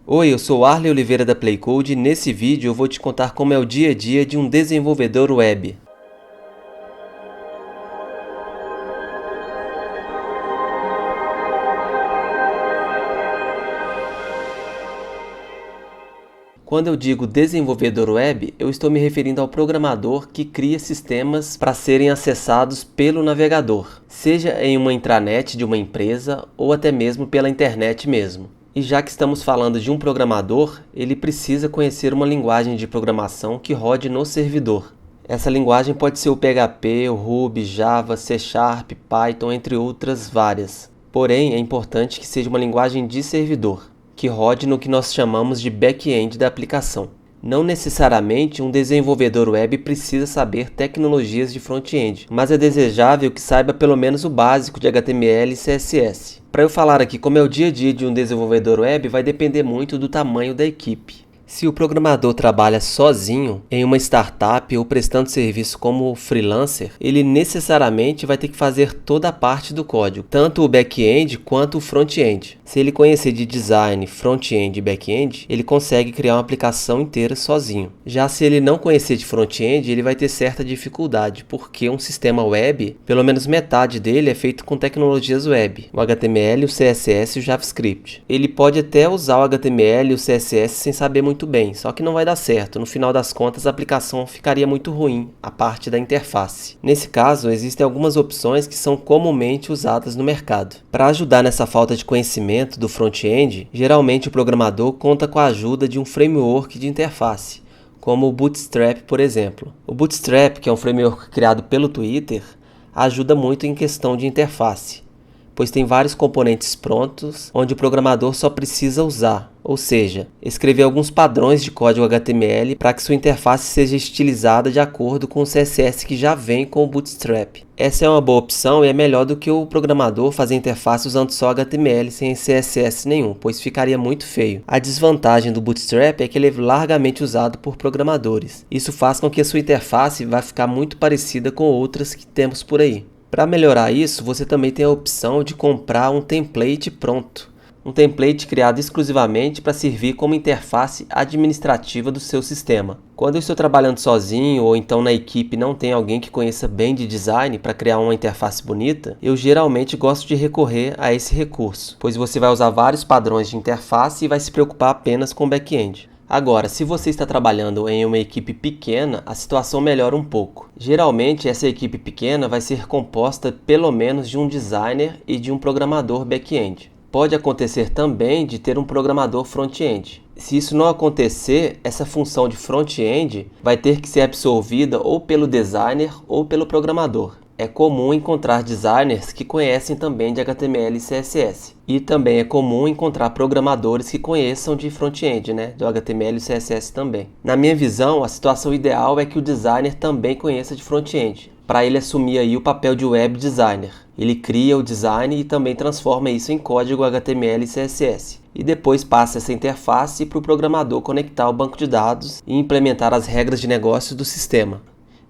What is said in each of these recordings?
Oi, eu sou Arley Oliveira da Playcode e nesse vídeo eu vou te contar como é o dia a dia de um desenvolvedor web. Quando eu digo desenvolvedor web, eu estou me referindo ao programador que cria sistemas para serem acessados pelo navegador, seja em uma intranet de uma empresa ou até mesmo pela internet mesmo. E já que estamos falando de um programador, ele precisa conhecer uma linguagem de programação que rode no servidor. Essa linguagem pode ser o PHP, o Ruby, Java, C#, Python, entre outras várias. Porém, é importante que seja uma linguagem de servidor, que rode no que nós chamamos de back-end da aplicação. Não necessariamente um desenvolvedor web precisa saber tecnologias de front-end, mas é desejável que saiba pelo menos o básico de HTML e CSS. Para eu falar aqui como é o dia a dia de um desenvolvedor web, vai depender muito do tamanho da equipe. Se o programador trabalha sozinho, em uma startup ou prestando serviço como freelancer, ele necessariamente vai ter que fazer toda a parte do código, tanto o back-end quanto o front-end. Se ele conhecer de design, front-end e back-end, ele consegue criar uma aplicação inteira sozinho. Já se ele não conhecer de front-end, ele vai ter certa dificuldade, porque um sistema web, pelo menos metade dele é feito com tecnologias web, o HTML, o CSS e o JavaScript. Ele pode até usar o HTML e o CSS sem saber muito bem, só que não vai dar certo. No final das contas, a aplicação ficaria muito ruim, a parte da interface. Nesse caso, existem algumas opções que são comumente usadas no mercado. Para ajudar nessa falta de conhecimento do front-end, geralmente o programador conta com a ajuda de um framework de interface, como o Bootstrap, por exemplo. O Bootstrap, que é um framework criado pelo Twitter, ajuda muito em questão de interface, pois tem vários componentes prontos onde o programador só precisa usar, ou seja, escrever alguns padrões de código HTML para que sua interface seja estilizada de acordo com o CSS que já vem com o Bootstrap. Essa é uma boa opção e é melhor do que o programador fazer interface usando só HTML sem CSS nenhum, pois ficaria muito feio. A desvantagem do Bootstrap é que ele é largamente usado por programadores. Isso faz com que a sua interface vá ficar muito parecida com outras que temos por aí. Para melhorar isso, você também tem a opção de comprar um template pronto. Um template criado exclusivamente para servir como interface administrativa do seu sistema. Quando eu estou trabalhando sozinho ou então na equipe não tem alguém que conheça bem de design para criar uma interface bonita, eu geralmente gosto de recorrer a esse recurso, pois você vai usar vários padrões de interface e vai se preocupar apenas com o back-end. Agora, se você está trabalhando em uma equipe pequena, a situação melhora um pouco. Geralmente, essa equipe pequena vai ser composta pelo menos de um designer e de um programador back-end. Pode acontecer também de ter um programador front-end. Se isso não acontecer, essa função de front-end vai ter que ser absorvida ou pelo designer ou pelo programador. É comum encontrar designers que conhecem também de HTML e CSS. E também é comum encontrar programadores que conheçam de front-end, do HTML e CSS também. Na minha visão, a situação ideal é que o designer também conheça de front-end, para ele assumir aí o papel de web designer. Ele cria o design e também transforma isso em código HTML e CSS. E depois passa essa interface para o programador conectar ao banco de dados e implementar as regras de negócio do sistema.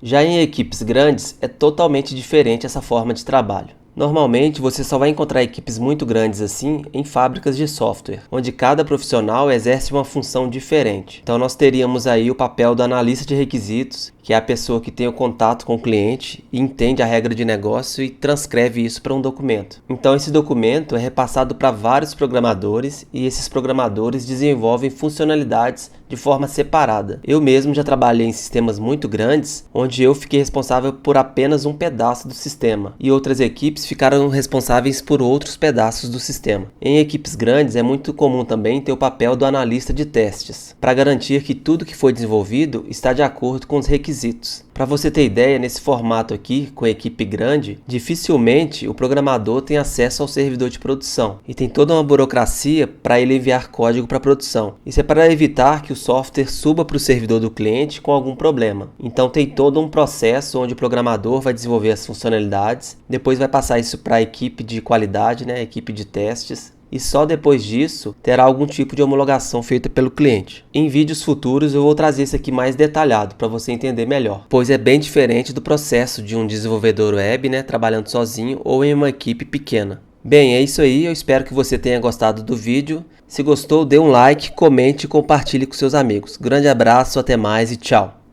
Já em equipes grandes, é totalmente diferente essa forma de trabalho. Normalmente, você só vai encontrar equipes muito grandes assim em fábricas de software, onde cada profissional exerce uma função diferente. Então, nós teríamos aí o papel do analista de requisitos, que é a pessoa que tem o contato com o cliente e entende a regra de negócio e transcreve isso para um documento. Então, esse documento é repassado para vários programadores e esses programadores desenvolvem funcionalidades de forma separada. Eu mesmo já trabalhei em sistemas muito grandes, onde eu fiquei responsável por apenas um pedaço do sistema e outras equipes ficaram responsáveis por outros pedaços do sistema. Em equipes grandes é muito comum também ter o papel do analista de testes, para garantir que tudo que foi desenvolvido está de acordo com os requisitos. Para você ter ideia, nesse formato aqui, com equipe grande, dificilmente o programador tem acesso ao servidor de produção e tem toda uma burocracia para ele enviar código para produção. Isso é para evitar que o software suba para o servidor do cliente com algum problema. Então tem todo um processo onde o programador vai desenvolver as funcionalidades, depois vai passar isso para a equipe de qualidade, a equipe de testes, e só depois disso terá algum tipo de homologação feita pelo cliente. Em vídeos futuros eu vou trazer isso aqui mais detalhado para você entender melhor, pois é bem diferente do processo de um desenvolvedor web, trabalhando sozinho ou em uma equipe pequena. Bem, é isso aí, eu espero que você tenha gostado do vídeo. Se gostou, dê um like, comente e compartilhe com seus amigos. Grande abraço, até mais e tchau!